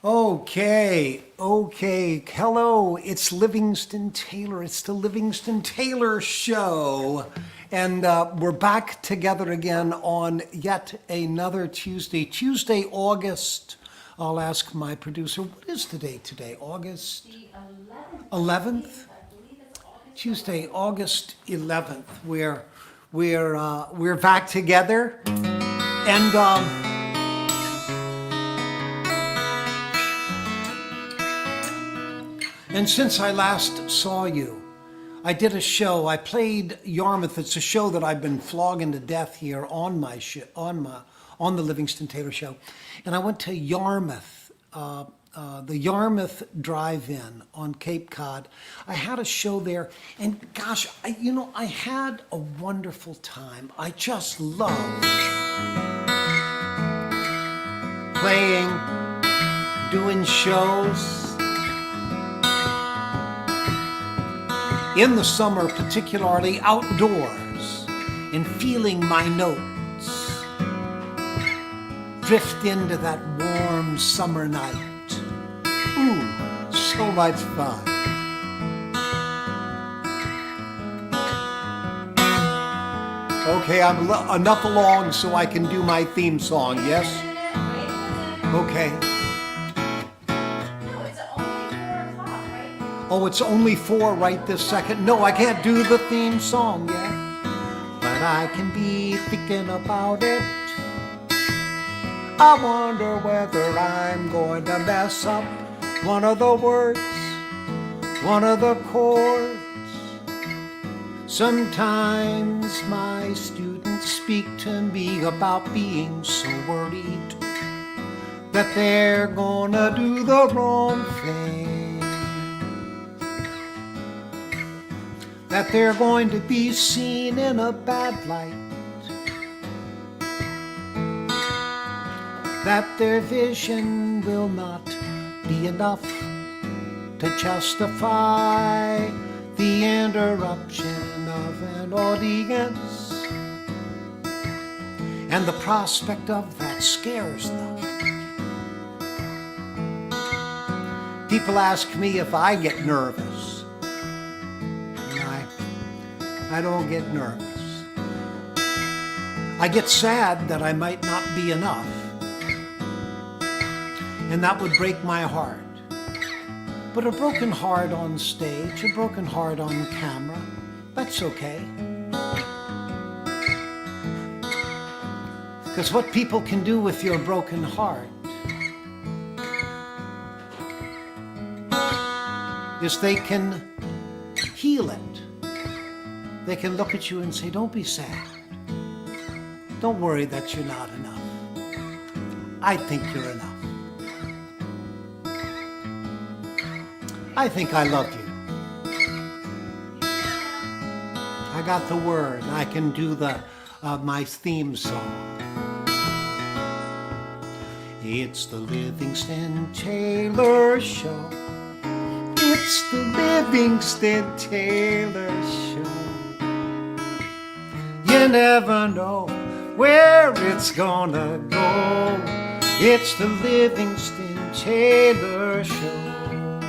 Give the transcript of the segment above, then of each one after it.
Okay. Hello, it's Livingston Taylor. It's the Livingston Taylor Show. And we're back together again on yet another Tuesday, August. I'll ask my producer, what is the date today? August? The 11th. 11th? I believe it's August. Tuesday, August 11th. We're back together. And And since I last saw you, I did a show. I played Yarmouth. It's a show that I've been flogging to death here on on the Livingston Taylor Show. And I went to Yarmouth, the Yarmouth Drive-In on Cape Cod. I had a show there, and gosh, I had a wonderful time. I just loved playing, doing shows. In the summer, particularly outdoors, and feeling my notes drift into that warm summer night. Ooh, so much fun. Okay, I'm enough along so I can do my theme song, yes? Okay. Oh, it's only 4 right this second. No, I can't do the theme song yet, but I can be thinking about it. I wonder whether I'm going to mess up one of the words, one of the chords. Sometimes my students speak to me about being so worried that they're gonna do the wrong thing, that they're going to be seen in a bad light, that their vision will not be enough to justify the interruption of an audience. And the prospect of that scares them. People ask me if I get nervous. I don't get nervous. I get sad that I might not be enough, and that would break my heart. But a broken heart on stage, a broken heart on camera, that's okay. Because what people can do with your broken heart is they can heal it. They can look at you and say, don't be sad. Don't worry that you're not enough. I think you're enough. I think I love you. I got the word. I can do my theme song. It's the Livingston Taylor Show. It's the Livingston Taylor Show. You never know where it's gonna go. It's the Livingston Taylor Show.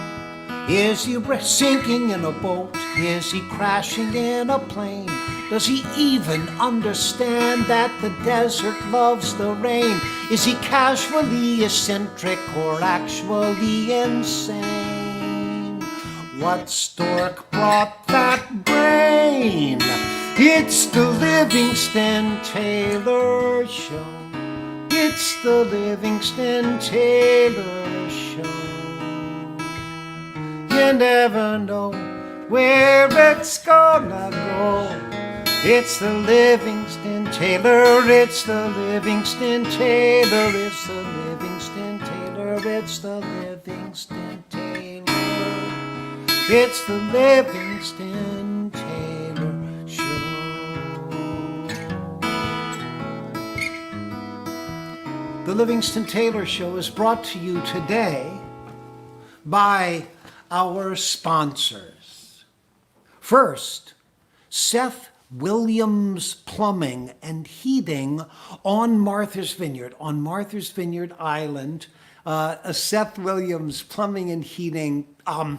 Is he sinking in a boat? Is he crashing in a plane? Does he even understand that the desert loves the rain? Is he casually eccentric or actually insane? What stork brought that brain? It's the Livingston Taylor Show. It's the Livingston Taylor Show. You never know where it's gonna go. It's the Livingston Taylor. It's the Livingston Taylor. It's the Livingston Taylor. It's the Livingston Taylor. It's the Livingston Taylor Show. The Livingston Taylor Show is brought to you today by our sponsors. First, Seth Williams Plumbing and Heating on Martha's Vineyard Island. Seth Williams Plumbing and Heating. I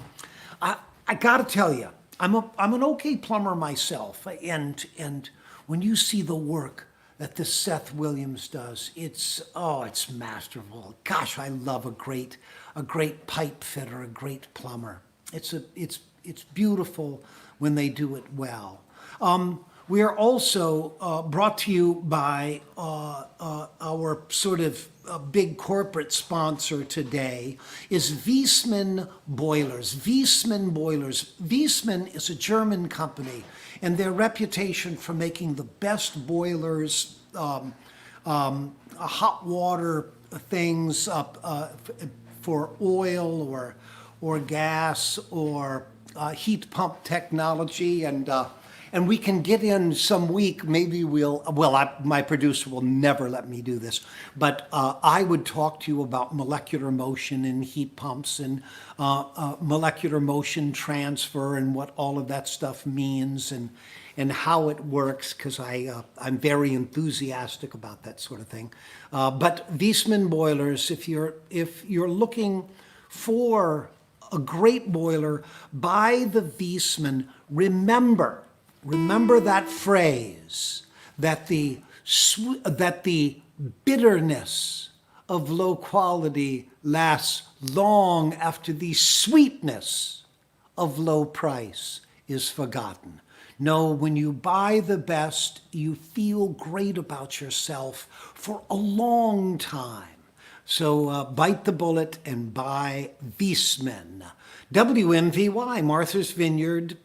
got to tell you, I'm an okay plumber myself, and when you see the work that this Seth Williams does, it's masterful. Gosh, I love a great pipe fitter, a great plumber. It's beautiful when they do it well. We are also brought to you by our sort of big corporate sponsor today is Wiesmann Boilers. Wiesmann is a German company, and their reputation for making the best boilers, hot water things for oil or gas or heat pump technology, and we can get in some week, maybe my producer will never let me do this, but I would talk to you about molecular motion in heat pumps and molecular motion transfer and what all of that stuff means and how it works, because I'm very enthusiastic about that sort of thing. But Wiesmann Boilers, if you're looking for a great boiler, buy the Wiesmann. Remember that phrase, that the bitterness of low quality lasts long after the sweetness of low price is forgotten. No, when you buy the best, you feel great about yourself for a long time. So bite the bullet and buy Wiesmann. WMVY, Martha's Vineyard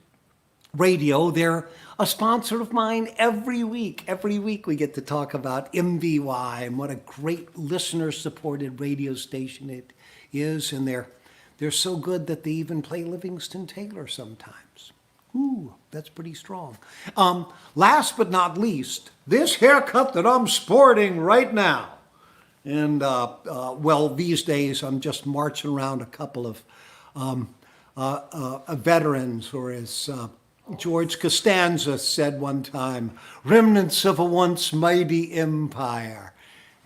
Radio, they're a sponsor of mine every week. Every week we get to talk about MVY and what a great listener-supported radio station it is, and they're so good that they even play Livingston Taylor sometimes. Ooh, that's pretty strong. Last but not least, this haircut that I'm sporting right now. And, these days I'm just marching around a couple of veterans, or as George Costanza said one time, remnants of a once mighty empire.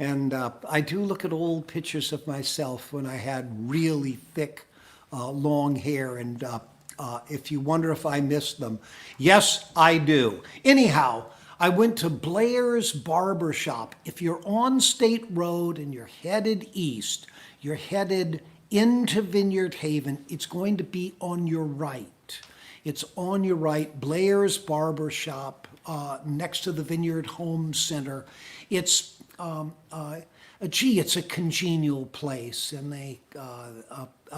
And I do look at old pictures of myself when I had really thick, long hair, and if you wonder if I miss them, yes, I do. Anyhow, I went to Blair's Barber Shop. If you're on State Road and you're headed east, you're headed into Vineyard Haven, it's going to be on your right. It's on your right, Blair's Barber Shop, next to the Vineyard Home Center. It's it's a congenial place, and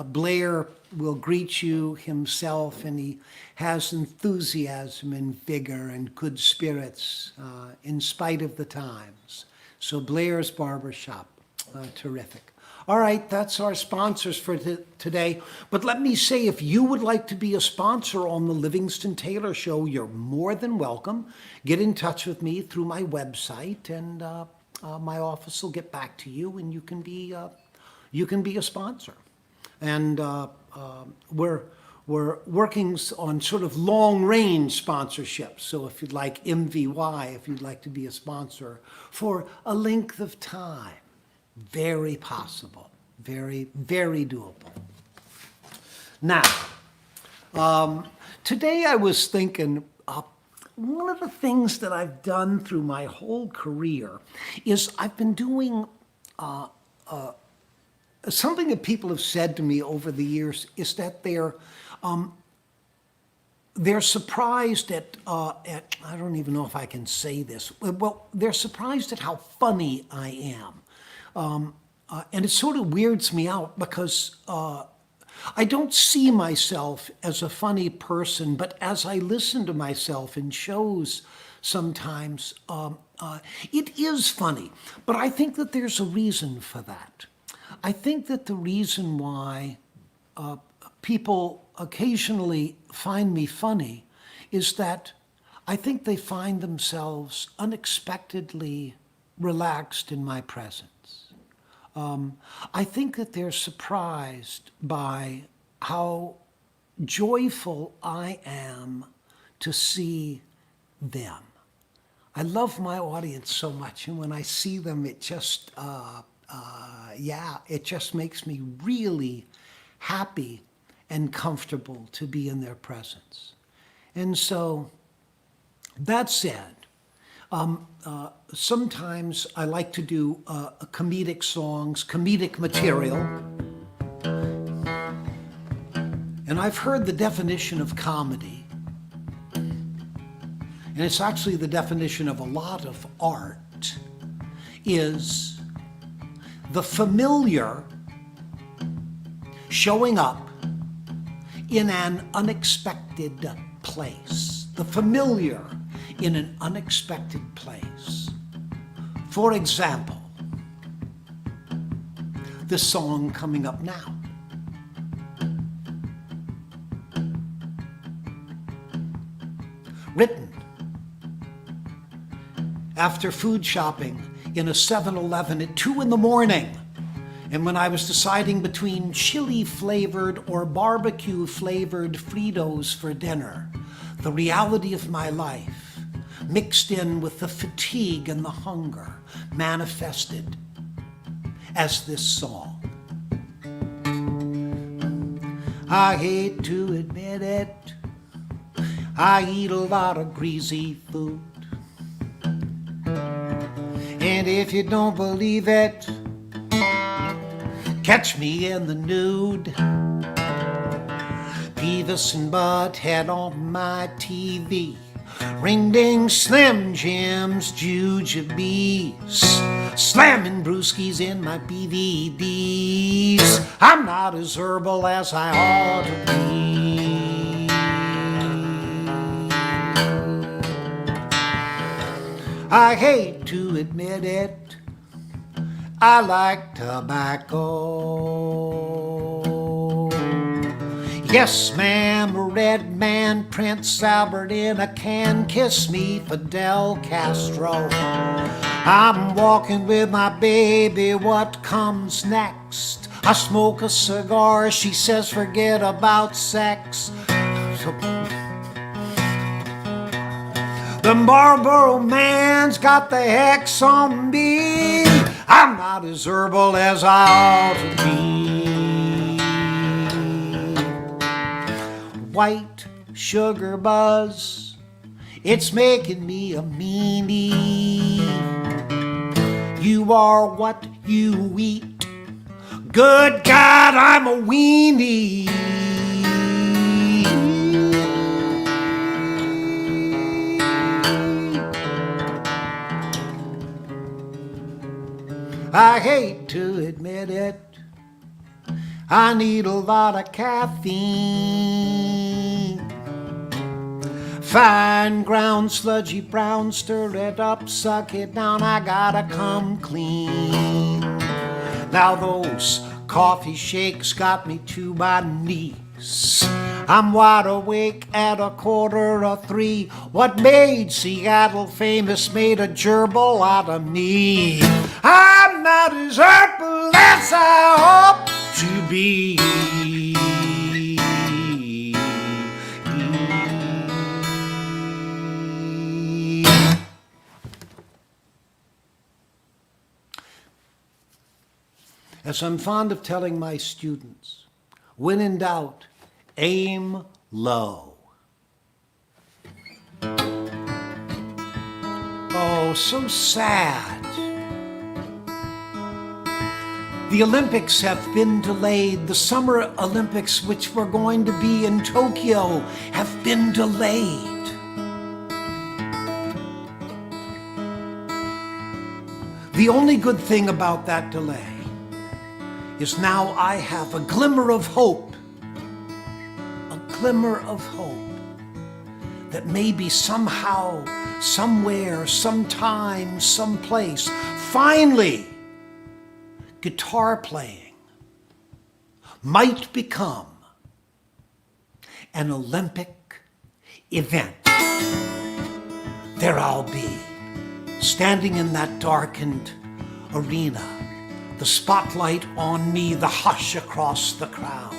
Blair will greet you himself, and he has enthusiasm and vigor and good spirits in spite of the times. So Blair's Barber Shop, terrific. All right, that's our sponsors for today. But let me say, if you would like to be a sponsor on the Livingston Taylor Show, you're more than welcome. Get in touch with me through my website, and my office will get back to you, and you can be a sponsor. And we're working on sort of long-range sponsorship. So if you'd like MVY, if you'd like to be a sponsor for a length of time, very possible, very, very doable. Now, today I was thinking, one of the things that I've done through my whole career is I've been doing something that people have said to me over the years is that they're surprised at I don't even know if I can say this. Well, they're surprised at how funny I am. And it sort of weirds me out because I don't see myself as a funny person, but as I listen to myself in shows sometimes, it is funny. But I think that there's a reason for that. I think that the reason why people occasionally find me funny is that I think they find themselves unexpectedly relaxed in my presence. I think that they're surprised by how joyful I am to see them. I love my audience so much, and when I see them, it just, it just makes me really happy and comfortable to be in their presence. And so, that said, sometimes I like to do comedic songs, comedic material. And I've heard the definition of comedy. And it's actually the definition of a lot of art, is the familiar showing up in an unexpected place. The familiar in an unexpected place. For example, this song coming up now. Written after food shopping in a 7-Eleven at 2 in the morning, and when I was deciding between chili-flavored or barbecue-flavored Fritos for dinner, the reality of my life, mixed in with the fatigue and the hunger, manifested as this song. I hate to admit it, I eat a lot of greasy food. And if you don't believe it, catch me in the nude. Beavis and Butthead on my TV. Ring ding Slim Jims, jujubes. Slamming brewskis in my BVDs. I'm not as herbal as I ought to be. I hate to admit it, I like tobacco. Yes, ma'am, a red man, Prince Albert in a can. Kiss me, Fidel Castro. I'm walking with my baby, what comes next? I smoke a cigar, she says forget about sex. The Barber man's got the hex on me. I'm not as herbal as I ought to be. White sugar buzz, it's making me a meanie. You are what you eat. Good God, I'm a weenie. I hate to admit it, I need a lot of caffeine. Fine ground, sludgy brown, stir it up, suck it down, I gotta come clean. Now those coffee shakes got me to my knees. I'm wide awake at 2:45. What made Seattle famous made a gerbil out of me. I'm not as herbal as I ought to be. As I'm fond of telling my students, when in doubt, aim low. Oh, so sad. The Olympics have been delayed. The Summer Olympics, which were going to be in Tokyo, have been delayed. The only good thing about that delay is now I have a glimmer of hope, that maybe somehow, somewhere, sometime, someplace, finally, guitar playing might become an Olympic event. There I'll be, standing in that darkened arena, the spotlight on me, the hush across the crowd.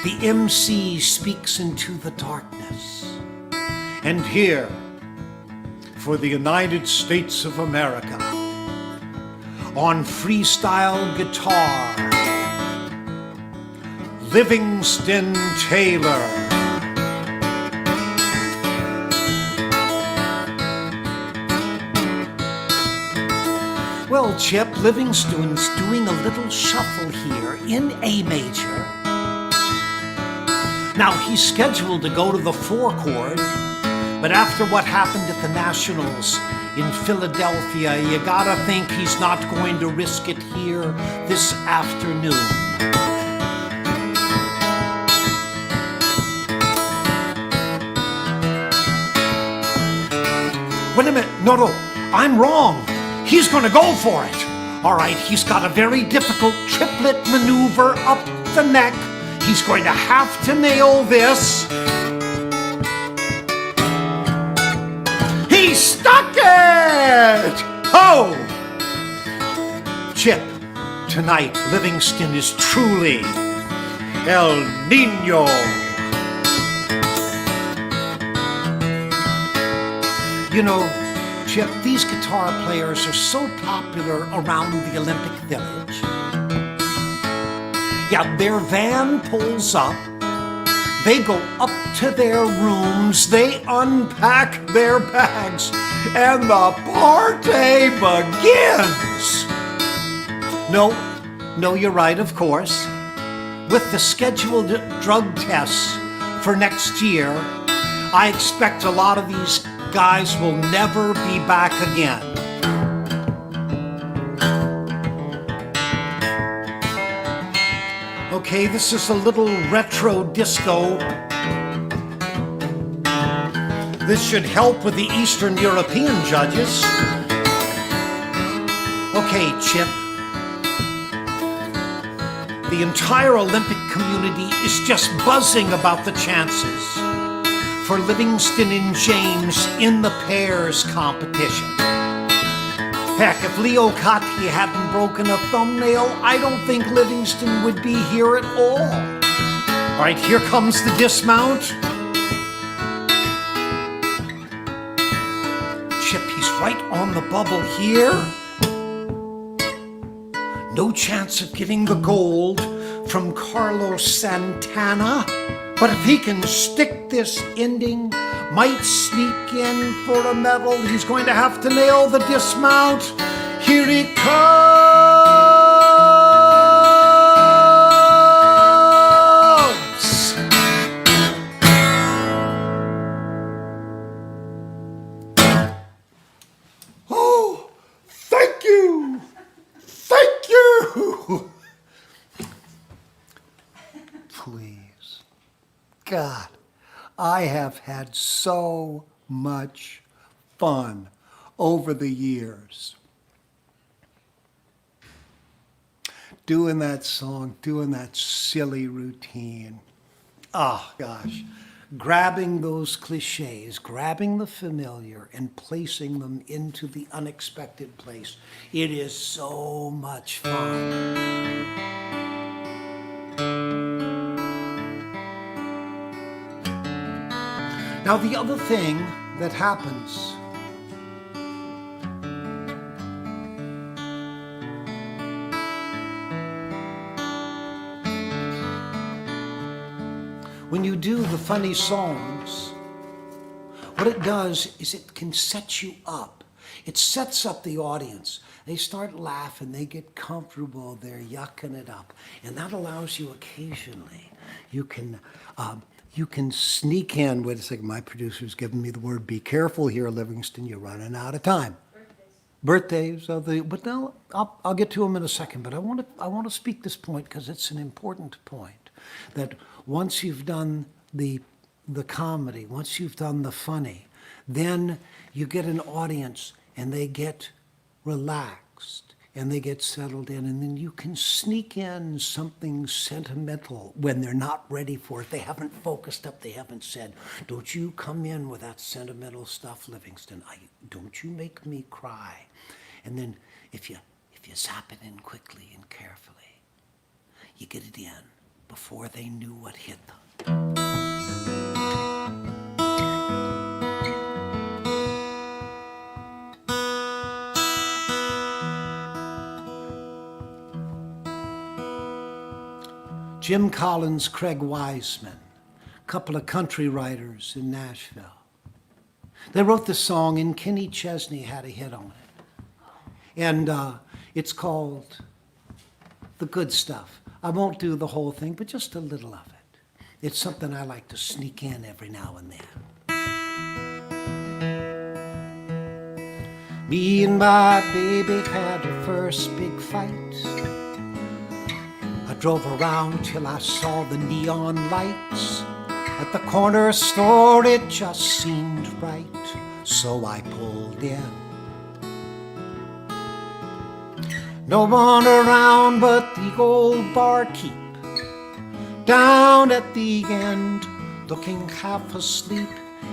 The MC speaks into the darkness, And here, for the United States of America, on freestyle guitar, Livingston Taylor. Well, Chip, Livingston's doing a little shuffle here in A major. Now, he's scheduled to go to the 4 chord, but after what happened at the Nationals in Philadelphia, you gotta think he's not going to risk it here this afternoon. Wait a minute, no, I'm wrong. He's gonna go for it. All right, he's got a very difficult triplet maneuver up the neck. He's going to have to nail this. He stuck it! Oh! Chip, tonight Livingston is truly El Nino. You know, Chip, these guitar players are so popular around the Olympic Village. Yeah, their van pulls up, they go up to their rooms, they unpack their bags, and the party begins. No, you're right, of course. With the scheduled drug tests for next year, I expect a lot of these guys will never be back again. Okay, this is a little retro disco. This should help with the Eastern European judges. Okay, Chip. The entire Olympic community is just buzzing about the chances for Livingston and James in the pairs competition. Heck, if Leo Kottke hadn't broken a thumbnail, I don't think Livingston would be here at all. All right, here comes the dismount. Chip, he's right on the bubble here. No chance of getting the gold from Carlos Santana. But if he can stick this ending, might sneak in for a medal, he's going to have to nail the dismount. Here he comes! Oh, thank you! Thank you! Please. God, I have had so much fun over the years. Doing that song, doing that silly routine. Oh, gosh. Grabbing those cliches, grabbing the familiar and placing them into the unexpected place. It is so much fun. Now, the other thing that happens when you do the funny songs, what it does is it can set you up. It sets up the audience. They start laughing, they get comfortable, they're yucking it up. And that allows you occasionally, you can sneak in. Wait a second, my producer's giving me the word. Be careful here, Livingston. You're running out of time. Birthdays of the. But now I'll get to them in a second. But I want to speak this point because it's an important point. That once you've done the comedy, once you've done the funny, then you get an audience and they get relaxed and they get settled in, and then you can sneak in something sentimental when they're not ready for it. They haven't focused up, they haven't said, don't you come in with that sentimental stuff, Livingston. Don't you make me cry. And then if you zap it in quickly and carefully, you get it in before they knew what hit them. Jim Collins, Craig Wiseman, a couple of country writers in Nashville. They wrote this song, and Kenny Chesney had a hit on it. And it's called The Good Stuff. I won't do the whole thing, but just a little of it. It's something I like to sneak in every now and then. Me and my baby had our first big fight. I drove around till I saw the neon lights. At the corner store it just seemed right, so I pulled in. No one around but the old barkeep down at the end, looking half asleep.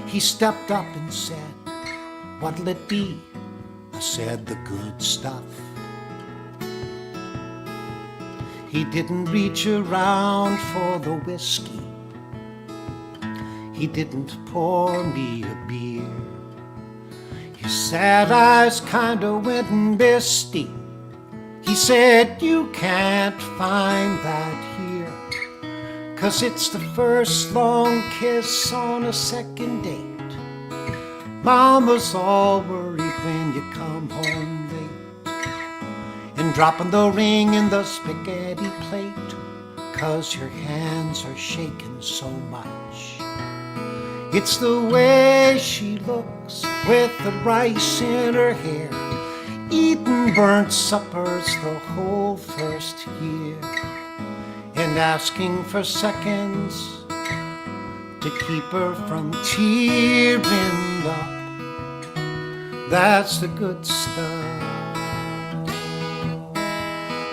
He stepped up and said, "What'll it be?" I said, "The good stuff." He didn't reach around for the whiskey. He didn't pour me a beer. His sad eyes kinda went misty. He said, "You can't find that here, 'cause it's the first long kiss on a second date. Mama's all worried when you come home late, and dropping the ring in the spaghetti plate, 'cause your hands are shaking so much. It's the way she looks with the rice in her hair, eating burnt suppers the whole first year, and asking for seconds to keep her from tearing up. That's the good stuff.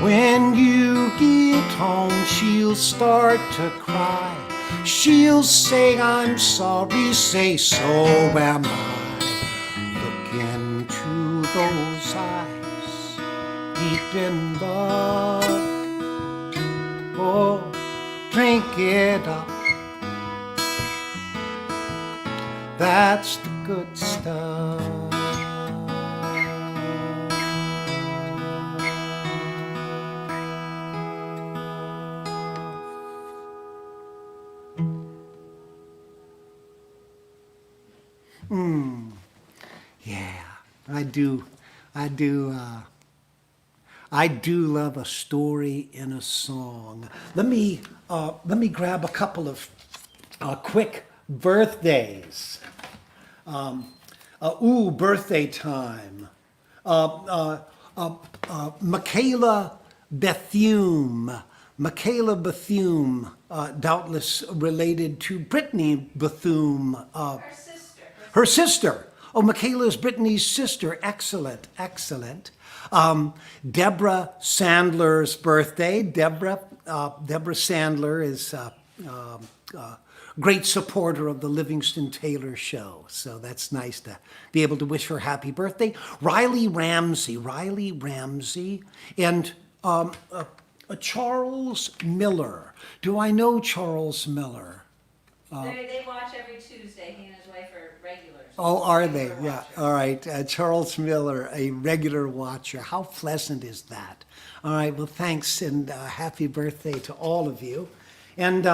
When you get home, she'll start to cry. She'll say, "I'm sorry," say, "So am I." Look into those eyes, deep in love. Oh, drink it up. That's the good stuff. Yeah, I do love a story in a song. Let me grab a couple of quick birthdays. Birthday time. Michaela Bethune. Michaela Bethune, doubtless related to Brittany Bethune. Her sister. Oh, Michaela is Brittany's sister. Excellent, excellent. Deborah Sandler's birthday. Deborah Sandler is a great supporter of the Livingston Taylor show. So that's nice to be able to wish her happy birthday. Riley Ramsey, and Charles Miller. Do I know Charles Miller? They watch every Tuesday. He and his wife are regulars. Oh, are they? Regular Yeah. watchers. All right. Charles Miller, a regular watcher. How pleasant is that? All right. Well, thanks, and happy birthday to all of you. And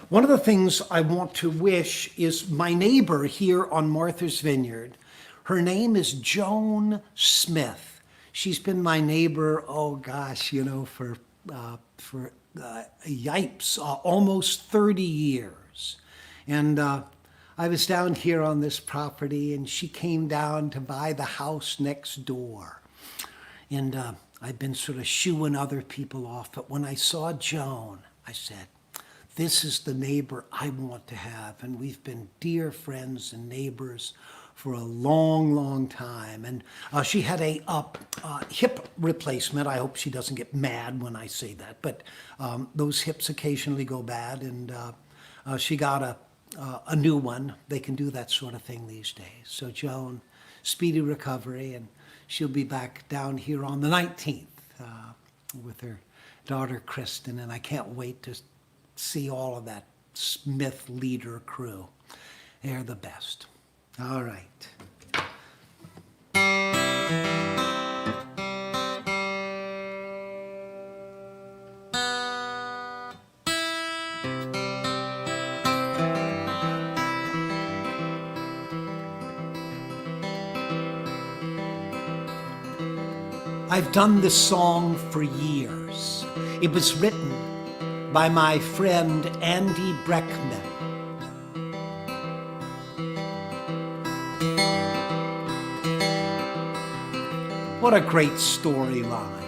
one of the things I want to wish is my neighbor here on Martha's Vineyard. Her name is Joan Smith. She's been my neighbor, oh gosh, for yipes, almost 30 years. And I was down here on this property, and she came down to buy the house next door. And I've been sort of shooing other people off, but when I saw Joan, I said, "This is the neighbor I want to have." And we've been dear friends and neighbors for a long, long time. And she had a hip replacement. I hope she doesn't get mad when I say that, but those hips occasionally go bad, and she got a new one. They can do that sort of thing these days. So Joan, speedy recovery, and she'll be back down here on the 19th with her daughter Kristen, and I can't wait to see all of that Smith leader crew. They're the best. All right. I've done this song for years. It was written by my friend Andy Breckman. What a great storyline.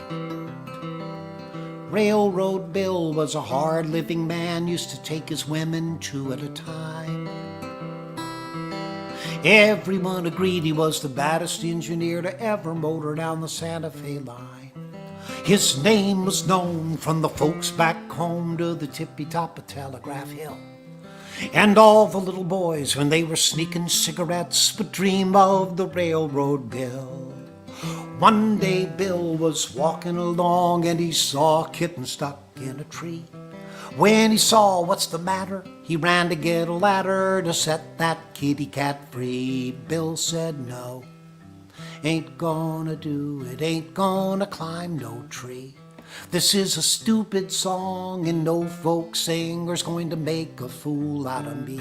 Railroad Bill was a hard-living man, used to take his women two at a time. Everyone agreed he was the baddest engineer to ever motor down the Santa Fe line. His name was known from the folks back home to the tippy top of Telegraph Hill. And all the little boys, when they were sneaking cigarettes, would dream of the Railroad Bill. One day Bill was walking along and he saw a kitten stuck in a tree. When he saw what's the matter, he ran to get a ladder to set that kitty cat free. Bill said no, ain't gonna do it, ain't gonna climb no tree. This is a stupid song and no folk singer's going to make a fool out of me.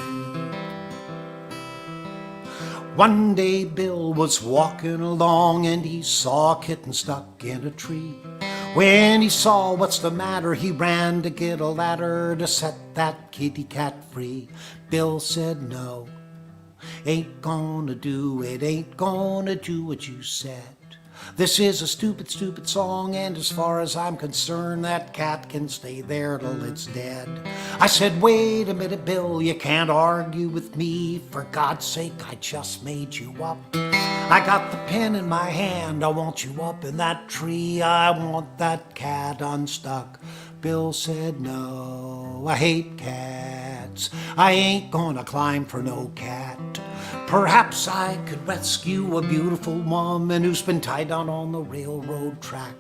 One day Bill was walking along and he saw a kitten stuck in a tree. When he saw what's the matter, he ran to get a ladder to set that kitty cat free. Bill said no, ain't gonna do it, ain't gonna do what you said. This is a stupid, stupid song, and as far as I'm concerned, that cat can stay there till it's dead. I said, wait a minute, Bill, you can't argue with me. For God's sake, I just made you up. I got the pen in my hand, I want you up in that tree. I want that cat unstuck. Bill said, no, I hate cats. I ain't gonna climb for no cat. Perhaps I could rescue a beautiful woman who's been tied down on the railroad track.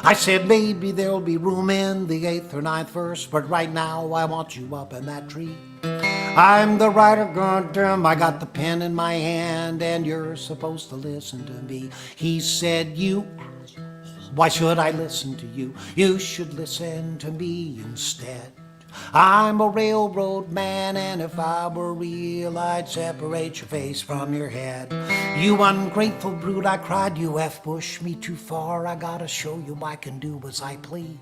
I said maybe there'll be room in the 8th or 9th verse, but right now I want you up in that tree. I'm the writer, goddamn, I got the pen in my hand, and you're supposed to listen to me. He said, you asshole, why should I listen to you? You should listen to me instead. I'm a railroad man, and if I were real, I'd separate your face from your head. You ungrateful brute, I cried, you F-pushed me too far. I gotta show you I can do as I please.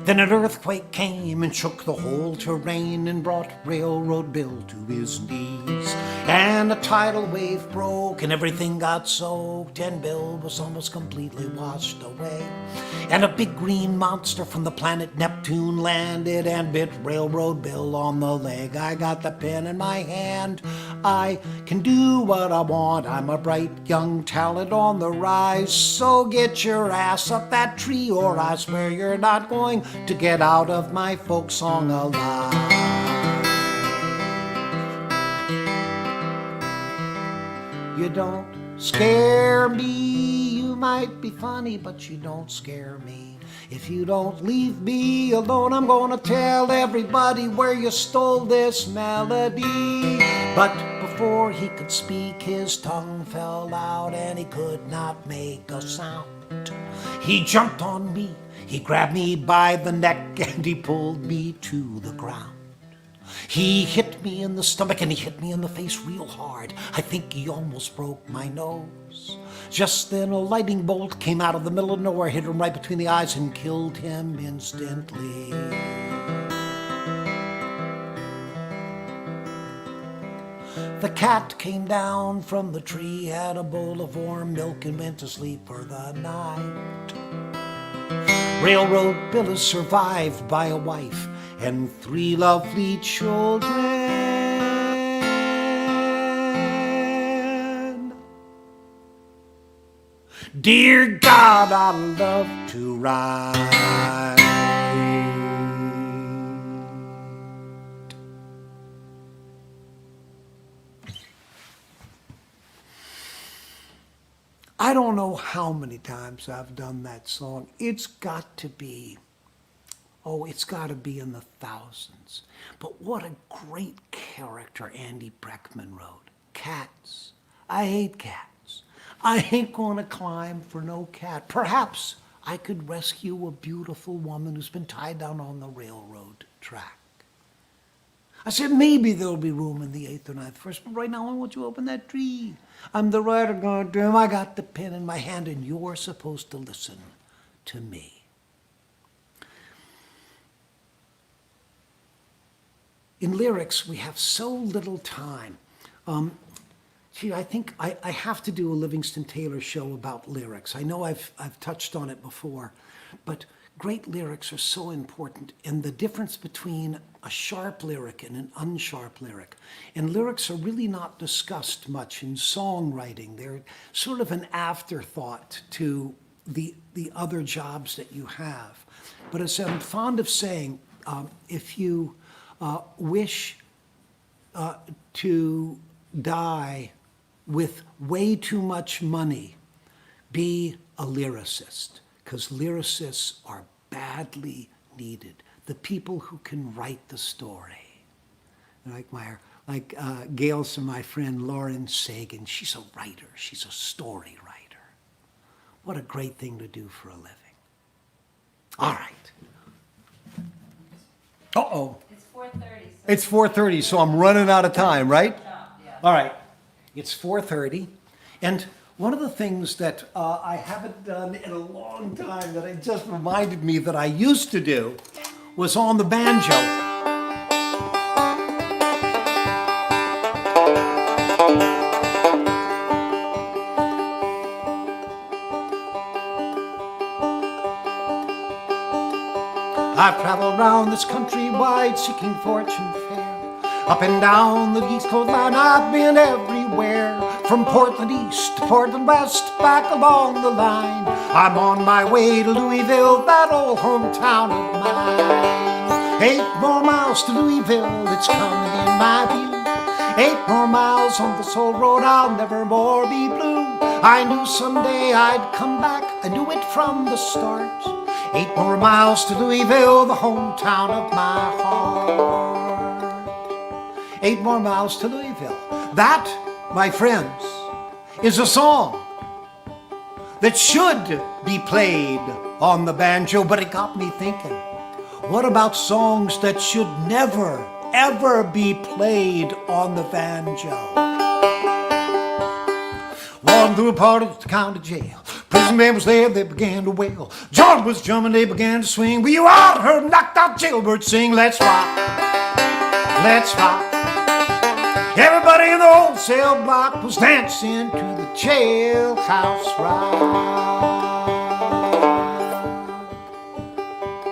Then an earthquake came and shook the whole terrain and brought Railroad Bill to his knees. And a tidal wave broke and everything got soaked, and Bill was almost completely washed away. And a big green monster from the planet Neptune landed and bit Railroad Bill on the leg. I got the pen in my hand, I can do what I want. I'm a bright young talent on the rise, so get your ass up that tree or I swear you're not going to get out of my folk song alive. You don't scare me, you might be funny, but you don't scare me. If you don't leave me alone, I'm gonna tell everybody where you stole this melody. But before he could speak, his tongue fell out and he could not make a sound. He jumped on me, he grabbed me by the neck and he pulled me to the ground. He hit me in the stomach and he hit me in the face real hard. I think he almost broke my nose. Just then a lightning bolt came out of the middle of nowhere, hit him right between the eyes and killed him instantly. The cat came down from the tree, had a bowl of warm milk and went to sleep for the night. Railroad Bill is survived by a wife and 3 lovely children. Dear God, I love to ride. I don't know how many times I've done that song. It's got to be in the thousands. But what a great character Andy Breckman wrote. Cats. I hate cats. I ain't gonna climb for no cat. Perhaps I could rescue a beautiful woman who's been tied down on the railroad track. I said, maybe there'll be room in the 8th or 9th verse, but right now I want you to open that tree. I'm the writer going to I got the pen in my hand, and you're supposed to listen to me. In lyrics, we have so little time. I think I have to do a Livingston Taylor show about lyrics. I know I've touched on it before, but great lyrics are so important, and the difference between a sharp lyric and an unsharp lyric. And lyrics are really not discussed much in songwriting. They're sort of an afterthought to the other jobs that you have. But as I'm fond of saying, if you wish to die with way too much money, be a lyricist, because lyricists are badly needed. The people who can write the story. Like Gail's and my friend Lauren Sagan, she's a writer, she's a story writer. What a great thing to do for a living. All right. Uh-oh. It's 4:30. It's 4:30, so I'm running out of time, right? Yeah. All right. It's 4:30, and one of the things that I haven't done in a long time that it just reminded me that I used to do was on the banjo. I've traveled round this country wide seeking fortune fair. Up and down the East Coast line, I've been everywhere. From Portland East to Portland West, back along the line. I'm on my way to Louisville, that old hometown of mine. 8 more miles to Louisville, it's coming in my view. 8 more miles on this old road, I'll never more be blue. I knew someday I'd come back, I knew it from the start. 8 more miles to Louisville, the hometown of my heart. 8 more miles to Louisville. That, my friends, is a song that should be played on the banjo, but it got me thinking, what about songs that should never, ever be played on the banjo? Walking through a part of the county jail. Prison man was there, they began to wail. John was drumming, they began to swing. Well, you ought to heard knocked out jailbird sing, let's rock, let's rock. Everybody in the old cell block was dancing to the jailhouse rock.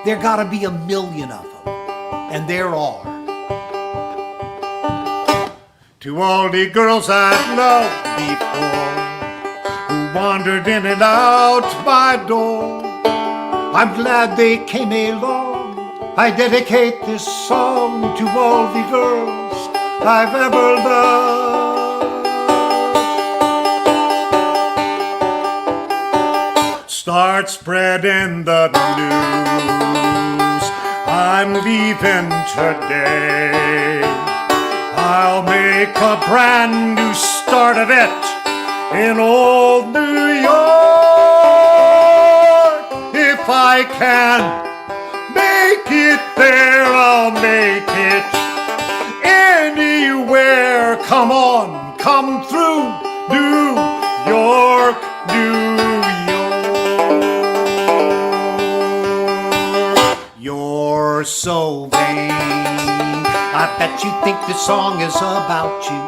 There gotta be a million of them, and there are. To all the girls I've loved before, who wandered in and out my door, I'm glad they came along. I dedicate this song to all the girls I've ever loved. Start spreading the news, I'm leaving today. I'll make a brand new start of it in old New York. If I can make it there, I'll make it anywhere. Come on, come through New York, New York. You're so vain, I bet you think this song is about you.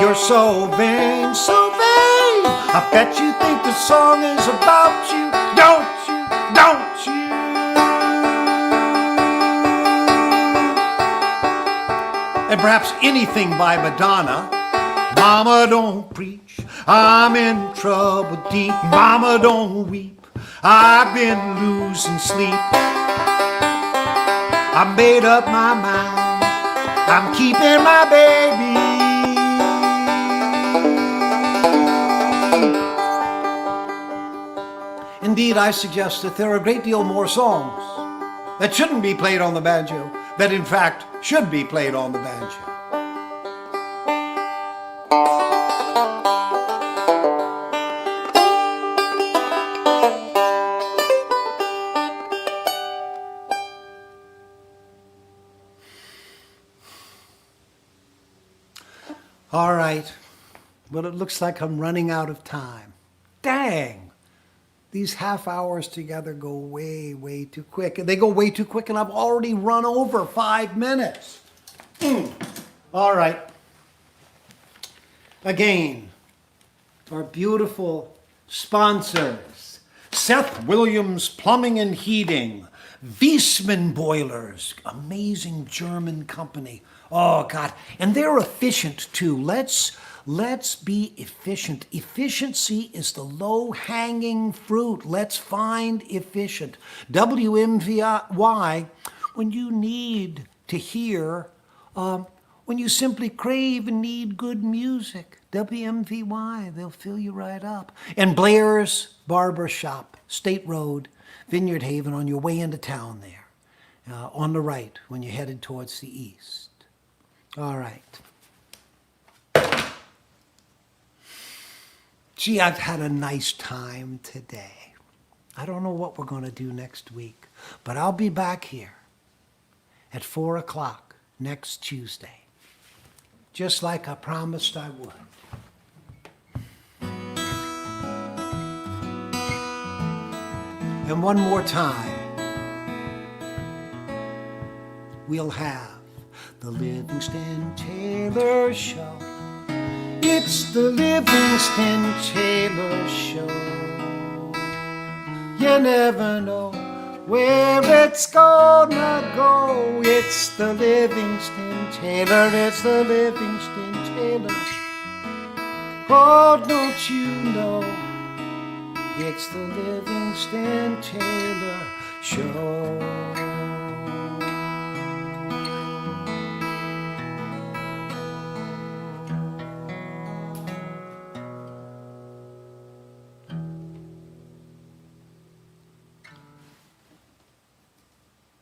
You're so vain, so vain, I bet you think this song is about you. Don't you, don't you? And perhaps anything by Madonna. Mama, don't preach, I'm in trouble deep. Mama, don't weep, I've been losing sleep. I made up my mind, I'm keeping my baby. Indeed, I suggest that there are a great deal more songs that shouldn't be played on the banjo, that in fact should be played on the banjo. All right. Well, it looks like I'm running out of time. Dang. These half hours together go way, way too quick. They go way too quick, and I've already run over 5 minutes. All right. Again, our beautiful sponsors: Seth Williams Plumbing and Heating, Wiesmann Boilers, amazing German company. Oh God, and they're efficient too. Let's be efficient. Efficiency is the low-hanging fruit. Let's find efficient. WMVY, when you need to hear, when you simply crave and need good music. WMVY, they'll fill you right up. And Blair's Barber Shop, State Road, Vineyard Haven, on your way into town there, on the right when you're headed towards the east. All right. Gee, I've had a nice time today. I don't know what we're going to do next week, but I'll be back here at 4 o'clock next Tuesday, just like I promised I would. And one more time, we'll have the Livingston Taylor Show. It's the Livingston Taylor Show. You never know where it's gonna go. It's the Livingston Taylor. It's the Livingston Taylor. Oh, don't you know? It's the Livingston Taylor Show.